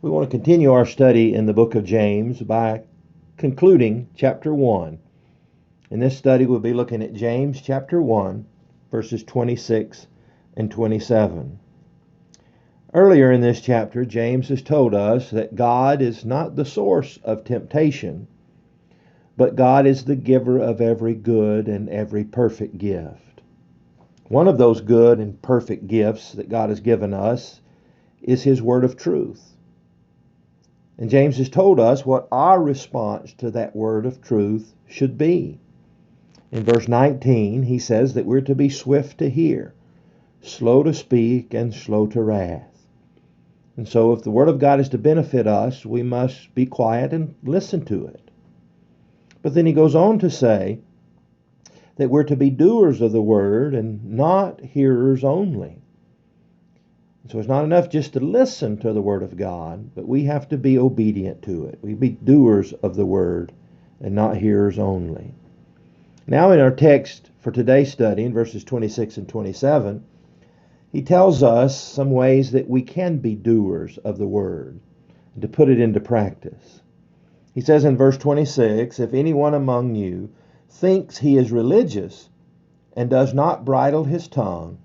We want to continue our study in the book of James by concluding chapter 1. In this study, we'll be looking at James chapter 1, verses 26 and 27. Earlier in this chapter, James has told us that God is not the source of temptation, but God is the giver of every good and every perfect gift. One of those good and perfect gifts that God has given us is His word of truth. And James has told us what our response to that word of truth should be. In verse 19, he says that we're to be swift to hear, slow to speak, and slow to wrath. And so if the word of God is to benefit us, we must be quiet and listen to it. But then he goes on to say that we're to be doers of the word and not hearers only. So it's not enough just to listen to the word of God, but we have to be obedient to it. We be doers of the word and not hearers only. Now in our text for today's study, in verses 26 and 27, he tells us some ways that we can be doers of the word and to put it into practice. He says in verse 26, "If anyone among you thinks he is religious and does not bridle his tongue,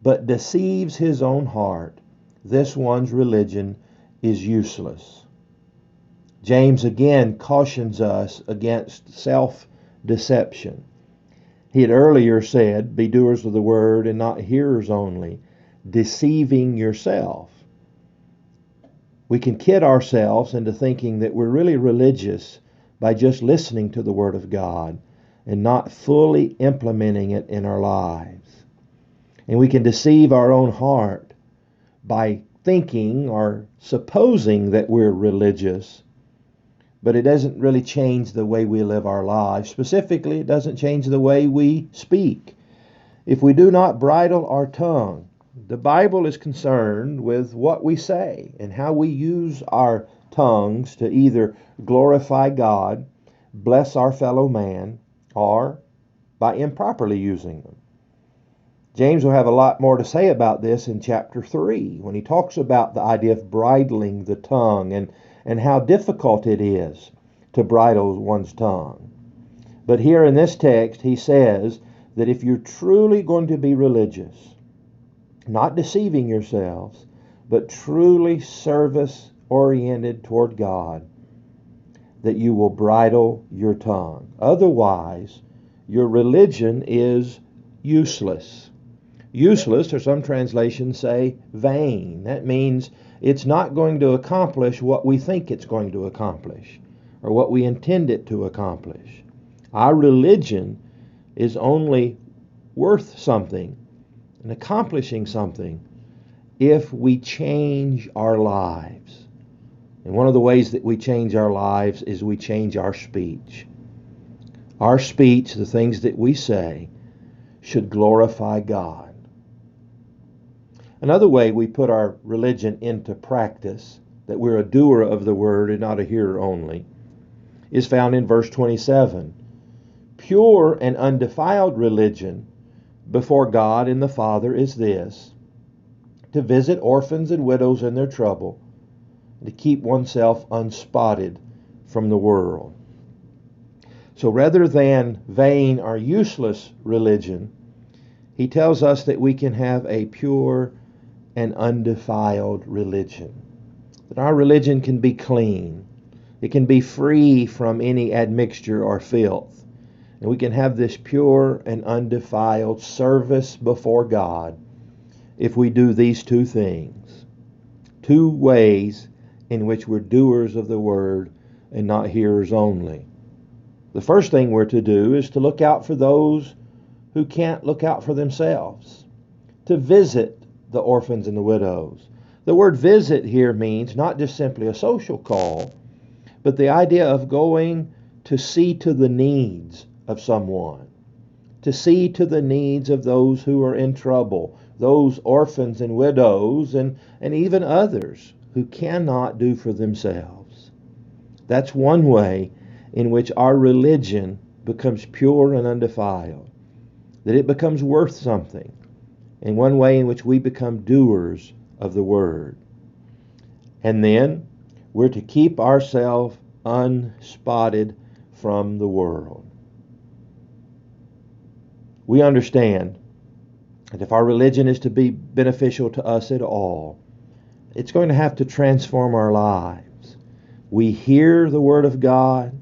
but deceives his own heart, this one's religion is useless." James again cautions us against self-deception. He had earlier said, "Be doers of the word and not hearers only, deceiving yourself." We can kid ourselves into thinking that we're really religious by just listening to the word of God and not fully implementing it in our lives. And we can deceive our own heart by thinking or supposing that we're religious, but it doesn't really change the way we live our lives. Specifically, it doesn't change the way we speak. If we do not bridle our tongue, the Bible is concerned with what we say and how we use our tongues to either glorify God, bless our fellow man, or by improperly using them. James will have a lot more to say about this in chapter 3 when he talks about the idea of bridling the tongue and how difficult it is to bridle one's tongue. But here in this text, he says that if you're truly going to be religious, not deceiving yourselves, but truly service-oriented toward God, that you will bridle your tongue. Otherwise, your religion is useless. Useless, or some translations say vain. That means it's not going to accomplish what we think it's going to accomplish or what we intend it to accomplish. Our religion is only worth something and accomplishing something if we change our lives. And one of the ways that we change our lives is we change our speech. Our speech, the things that we say, should glorify God. Another way we put our religion into practice, that we're a doer of the word and not a hearer only, is found in verse 27. "Pure and undefiled religion before God and the Father is this, to visit orphans and widows in their trouble, and to keep oneself unspotted from the world." So rather than vain or useless religion, he tells us that we can have a pure and undefiled religion. That our religion can be clean. It can be free from any admixture or filth. And we can have this pure and undefiled service before God if we do these two things. Two ways in which we're doers of the word and not hearers only. The first thing we're to do is to look out for those who can't look out for themselves. To visit the orphans and the widows. The word visit here means not just simply a social call, but the idea of going to see to the needs of someone. To see to the needs of those who are in trouble, those orphans and widows, and even others who cannot do for themselves. That's one way in which our religion becomes pure and undefiled, that it becomes worth something, and one way in which we become doers of the word. And then We're to keep ourselves unspotted from the world. We understand that if our religion is to be beneficial to us at all, it's going to have to transform our lives. We hear the Word of God,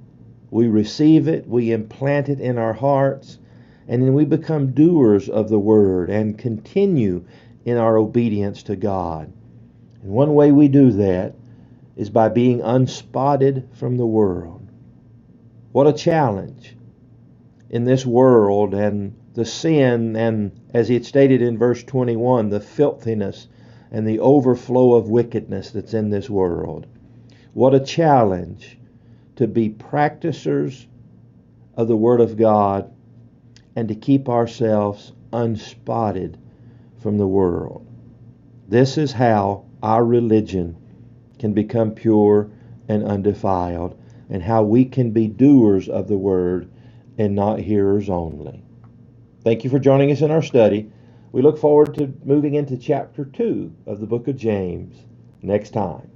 we receive it, we implant it in our hearts, and then we become doers of the Word and continue in our obedience to God. And one way we do that is by being unspotted from the world. What a challenge in this world, and the sin, and as he had stated in verse 21, the filthiness and the overflow of wickedness that's in this world. What a challenge to be practicers of the Word of God and to keep ourselves unspotted from the world. This is how our religion can become pure and undefiled, and how we can be doers of the Word and not hearers only. Thank you for joining us in our study. We look forward to moving into chapter 2 of the book of James next time.